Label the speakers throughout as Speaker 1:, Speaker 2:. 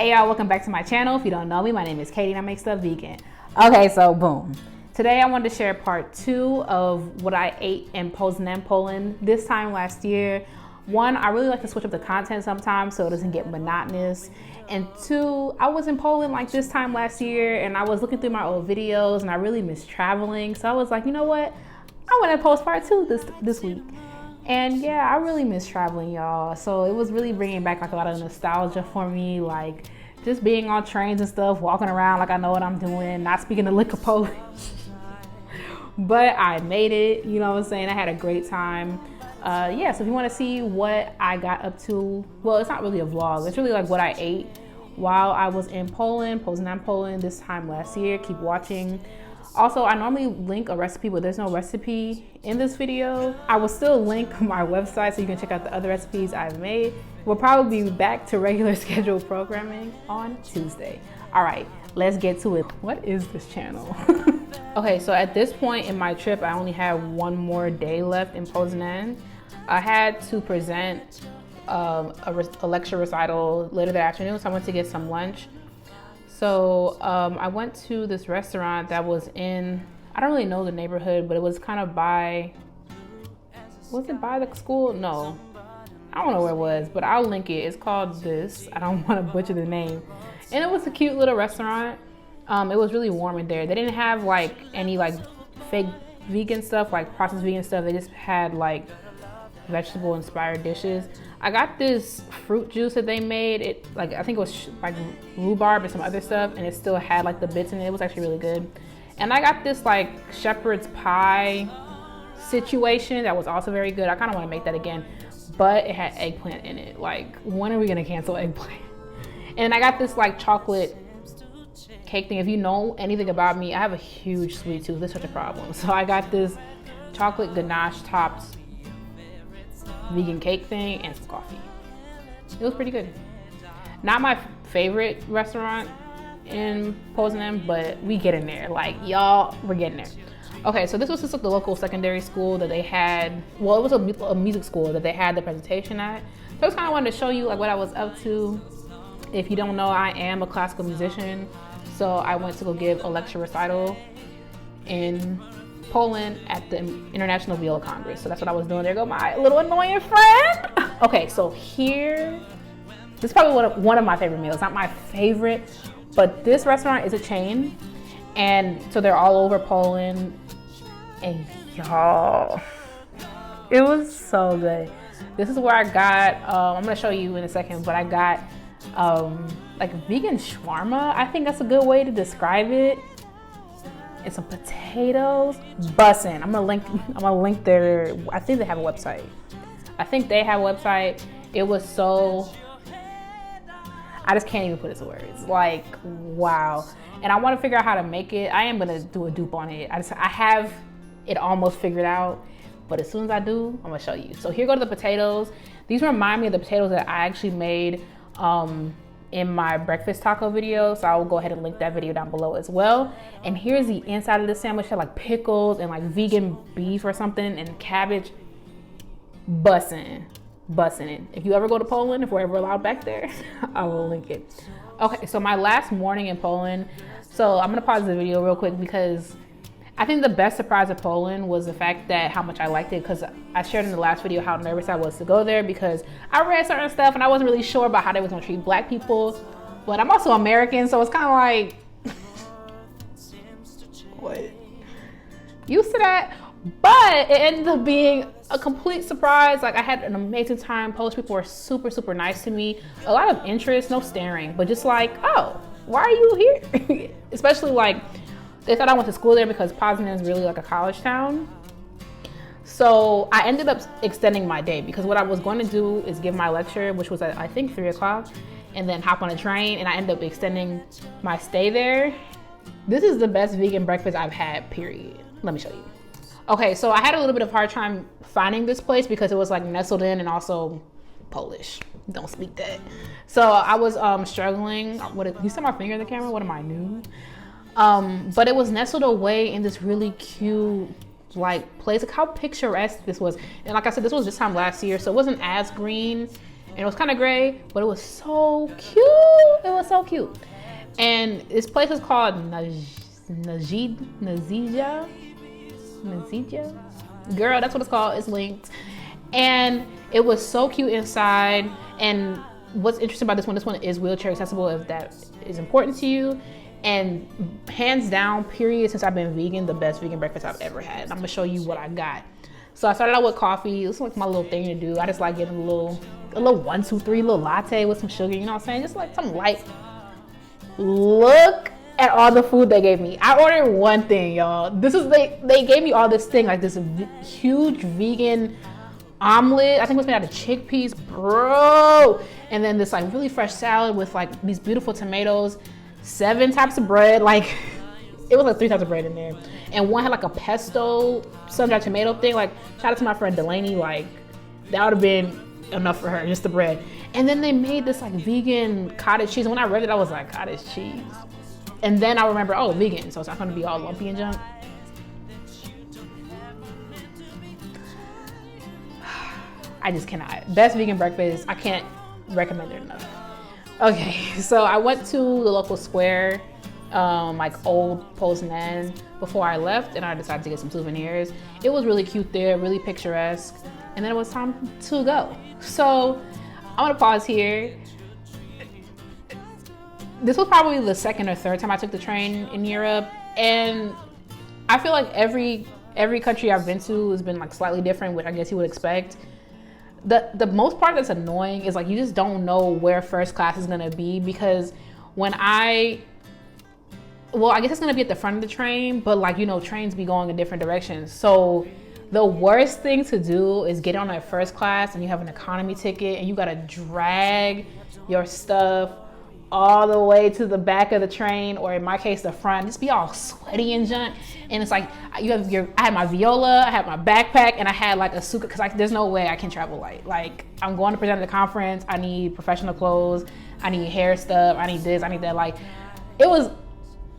Speaker 1: Hey y'all, welcome back to my channel. If you don't know me, my name is Katie and I make stuff vegan. Okay, so boom. Today I wanted to share part 2 of what I ate in Poznan, Poland this time last year. 1, I really like to switch up the content sometimes so it doesn't get monotonous. And 2, I was in Poland like this time last year and I was looking through my old videos and I really miss traveling. So I was like, you know what? I want to post part 2 this week. And yeah, I really miss traveling, y'all. So it was really bringing back like a lot of nostalgia for me, like just being on trains and stuff, walking around like I know what I'm doing, not speaking a lick of Polish. But I made it, you know what I'm saying? I had a great time. Yeah, so if you want to see what I got up to, well, it's not really a vlog. It's really like what I ate while I was in Poland, Poznan, Poland this time last year. Keep watching. Also, I normally link a recipe, but there's no recipe in this video. I will still link my website so you can check out the other recipes I've made. We'll probably be back to regular scheduled programming on Tuesday. All right, let's get to it. What is this channel? Okay, so at this point in my trip, I only have one more day left in Poznan. I had to present a lecture recital later that afternoon, so I went to get some lunch. So I went to this restaurant that was in, I don't really know the neighborhood, but it was kind of by, was it by the school? No, I don't know where it was, but I'll link it. It's called this. I don't want to butcher the name. And it was a cute little restaurant. It was really warm in there. They didn't have like any like fake vegan stuff, like processed vegan stuff. They just had like vegetable inspired dishes. I got this fruit juice that they made. It like, I think it was like rhubarb and some other stuff, and it still had like the bits in it. It was actually really good. And I got this like shepherd's pie situation that was also very good. I kind of want to make that again, but it had eggplant in it. Like, when are we gonna cancel eggplant? And I got this like chocolate cake thing. If you know anything about me, I have a huge sweet tooth. This is such a problem. So I got this chocolate ganache topped vegan cake thing and some coffee. It was pretty good. Not my favorite restaurant in Poznan, but we get in there. Like, y'all, we're getting there. Okay, so this was just like the local secondary school that they had. Well, it was a music school that they had the presentation at. So I just kind of wanted to show you like what I was up to. If you don't know, I am a classical musician. So I went to go give a lecture recital in Poland at the International Viola Congress. So that's what I was doing. There go my little annoying friend. Okay, so here, this is probably one of my favorite meals. Not my favorite, but this restaurant is a chain. And so they're all over Poland. And y'all, it was so good. This is where I got, I'm gonna show you in a second, but I got like vegan shawarma. I think that's a good way to describe it. And some potatoes, bussin'. I'm gonna link their, I think they have a website. It was so, I just can't even put it to words. Like, wow. And I want to figure out how to make it. I am gonna do a dupe on it. I have it almost figured out, but as soon as I do, I'm gonna show you. So here go to the potatoes. These remind me of the potatoes that I actually made in my breakfast taco video, so I will go ahead and link that video down below as well. And here's the inside of the sandwich. It had like pickles and like vegan beef or something and cabbage. Bussin' it. If you ever go to Poland, if we're ever allowed back there, I will link it. Okay, so my last morning in Poland. So I'm gonna pause the video real quick because I think the best surprise of Poland was the fact that how much I liked it, because I shared in the last video how nervous I was to go there because I read certain stuff and I wasn't really sure about how they was gonna treat black people. But I'm also American, so it's kind of like, what? Used to that. But it ended up being a complete surprise. Like, I had an amazing time. Polish people were super, super nice to me. A lot of interest, no staring, but just like, oh, why are you here? Especially like, they thought I went to school there because Poznan is really like a college town. So I ended up extending my day because what I was going to do is give my lecture, which was at I think 3 o'clock, and then hop on a train, and I ended up extending my stay there. This is the best vegan breakfast I've had, period. Let me show you. Okay, so I had a little bit of a hard time finding this place because it was like nestled in and also Polish. Don't speak that. So I was struggling. You saw my finger in the camera? What am I, new? But it was nestled away in this really cute like place. Like how picturesque this was. And like I said, this was this time last year, so it wasn't as green and it was kind of gray, but it was so cute. It was so cute. And this place is called Nazija. Girl, that's what it's called. It's linked. And it was so cute inside. And what's interesting about this one is wheelchair accessible if that is important to you. And hands down, period, since I've been vegan, the best vegan breakfast I've ever had. And I'm gonna show you what I got. So I started out with coffee. It was like my little thing to do. I just like getting a little 1, 2, 3 little latte with some sugar, you know what I'm saying? Just like some light. Look at all the food they gave me. I ordered one thing, y'all. They gave me all this thing, like this huge vegan omelet. I think it was made out of chickpeas, bro. And then this like really fresh salad with like these beautiful tomatoes, 7 types of bread. Like it was like 3 types of bread in there. And one had like a pesto sun-dried tomato thing. Like shout out to my friend Delaney. Like that would have been enough for her, just the bread. And then they made this like vegan cottage cheese. And when I read it, I was like, cottage cheese. And then I remember, oh, vegan, so it's not gonna be all lumpy and junk. I just cannot. Best vegan breakfast, I can't recommend it enough. Okay, so I went to the local square, like old Poznan, before I left, and I decided to get some souvenirs. It was really cute there, really picturesque. And then it was time to go. So I'm gonna pause here. This was probably the 2nd or 3rd time I took the train in Europe, and I feel like every country I've been to has been like slightly different, which I guess you would expect. The most part that's annoying is like you just don't know where first class is gonna be, because when I guess it's gonna be at the front of the train, but like, you know, trains be going in different directions. So the worst thing to do is get on that first class and you have an economy ticket and you gotta drag your stuff all the way to the back of the train, or in my case, the front, just be all sweaty and junk. And it's like, I had my viola, I had my backpack, and I had like a suitcase, because there's no way I can travel light. Like, I'm going to present at a conference, I need professional clothes, I need hair stuff, I need this, I need that. Like, it was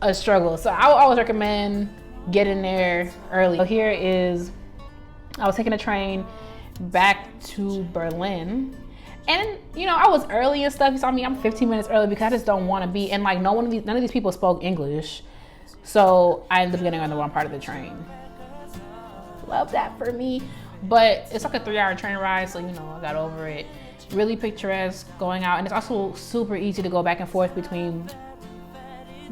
Speaker 1: a struggle. So I would always recommend getting there early. So here is, I was taking a train back to Berlin. And you know, I was early and stuff. You saw me, I'm 15 minutes early because I just don't want to be. And like, none of these people spoke English. So I ended up getting on the wrong part of the train. Love that for me. But it's like a 3-hour train ride. So, you know, I got over it. Really picturesque going out. And it's also super easy to go back and forth between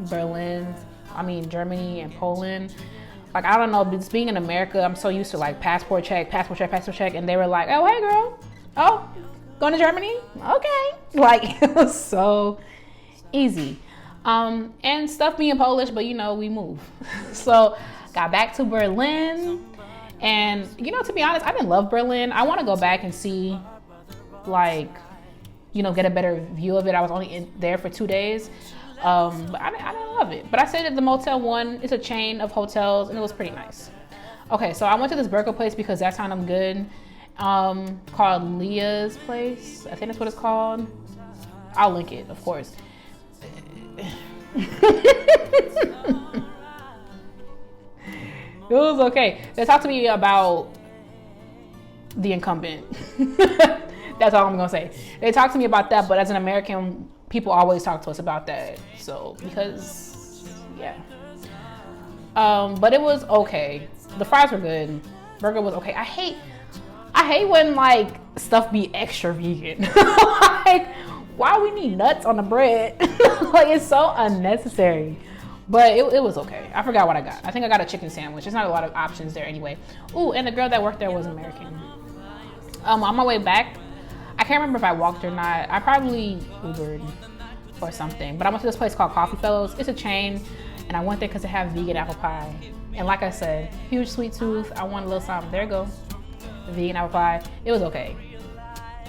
Speaker 1: Germany and Poland. Like, I don't know, just being in America, I'm so used to like passport check. And they were like, oh, hey girl. Oh, going to Germany? Okay. Like, it was so easy. And stuff being Polish, but you know, we move. So got back to Berlin, and you know, to be honest, I didn't love Berlin. I want to go back and see, like, you know, get a better view of it. I was only there for 2 days. But I didn't love it. But I stayed at the Motel 1. It's a chain of hotels, and it was pretty nice. Okay, so I went to this burger place because that sounded good. Called Leah's Place. I think that's what it's called. I'll link it, of course. It was okay. They talked to me about the incumbent. That's all I'm gonna say. They talked to me about that, but as an American, people always talk to us about that. So, because, yeah. But it was okay. The fries were good. Burger was okay. I hate when like stuff be extra vegan. Like, why we need nuts on the bread? Like, it's so unnecessary. But it was okay. I forgot what I got. I think I got a chicken sandwich. There's not a lot of options there anyway. Ooh, and the girl that worked there was American. On my way back, I can't remember if I walked or not. I probably Ubered or something. But I went to this place called Coffee Fellows. It's a chain, and I went there because they have vegan apple pie. And like I said, huge sweet tooth. I want a little something. There you go. Vegan apple pie. It was okay.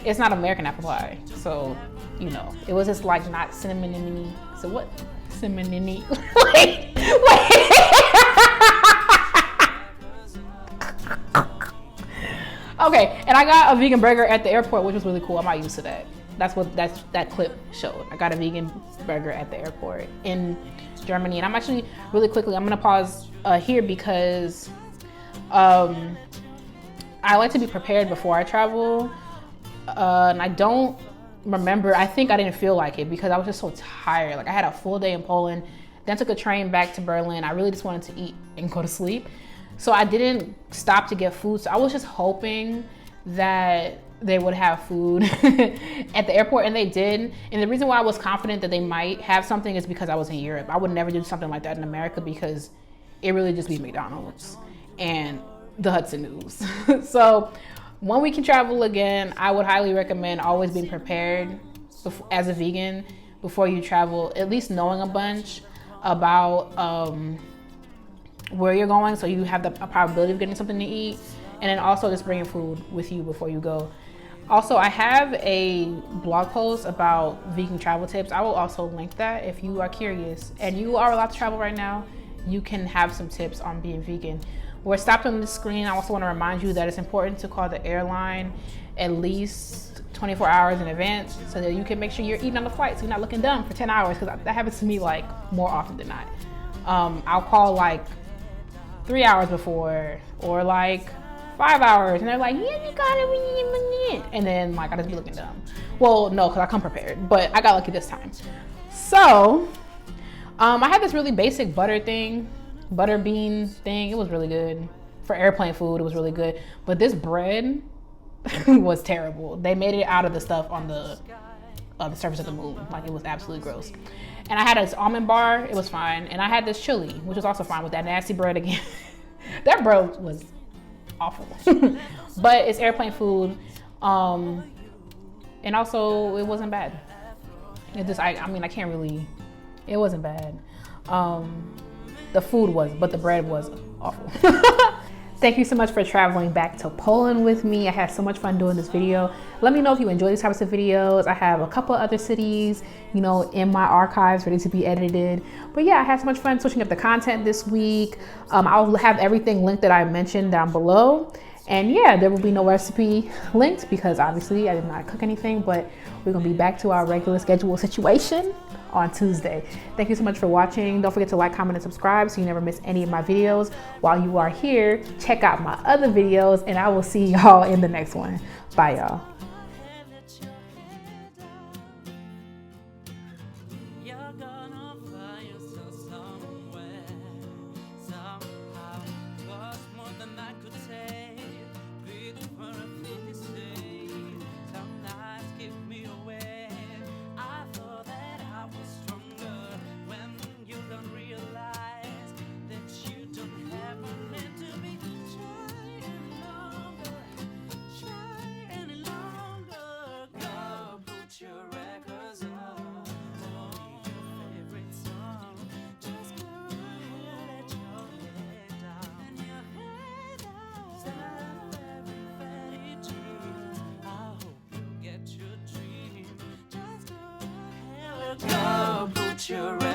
Speaker 1: It's not American apple pie, so you know, it was just like not cinnamon-y. So what? Cinnamon-y. wait. Okay, and I got a vegan burger at the airport, which was really cool. I'm not used to that. That's what that clip showed. I got a vegan burger at the airport in Germany, and I'm actually really quickly. I'm gonna pause here because I like to be prepared before I travel, and I don't remember, I think I didn't feel like it because I was just so tired. Like I had a full day in Poland, then took a train back to Berlin. I really just wanted to eat and go to sleep. So I didn't stop to get food. So I was just hoping that they would have food at the airport, and they did. And the reason why I was confident that they might have something is because I was in Europe. I would never do something like that in America because it really just be McDonald's and the Hudson News. So when we can travel again, I would highly recommend always being prepared as a vegan before you travel, at least knowing a bunch about where you're going so you have the probability of getting something to eat, and then also just bringing food with you before you go. Also, I have a blog post about vegan travel tips. I will also link that if you are curious and you are allowed to travel right now. You can have some tips on being vegan. We're stopped on the screen. I also want to remind you that it's important to call the airline at least 24 hours in advance so that you can make sure you're eating on the flight so you're not looking dumb for 10 hours, because that happens to me like more often than not. I'll call like 3 hours before or like 5 hours and they're like, yeah, you got it. And then like I just be looking dumb. Well, no, because I come prepared, but I got lucky this time. So I had this really basic butter bean thing. It was really good. For airplane food, it was really good. But this bread was terrible. They made it out of the stuff on the surface of the moon. Like it was absolutely gross. And I had this almond bar, it was fine. And I had this chili, which was also fine with that nasty bread again. That bread was awful. But it's airplane food. And also it wasn't bad. It just, I can't really, it wasn't bad. The food was, but the bread was awful. Thank you so much for traveling back to Poland with me. I had so much fun doing this video. Let me know if you enjoy these types of videos. I have a couple other cities, you know, in my archives ready to be edited. But yeah, I had so much fun switching up the content this week. I'll have everything linked that I mentioned down below. And yeah, there will be no recipe linked because obviously I did not cook anything, but we're gonna be back to our regular schedule situation on Tuesday. Thank you so much for watching. Don't forget to like, comment, and subscribe so you never miss any of my videos. While you are here, check out my other videos and I will see y'all in the next one. Bye y'all.
Speaker 2: Go put your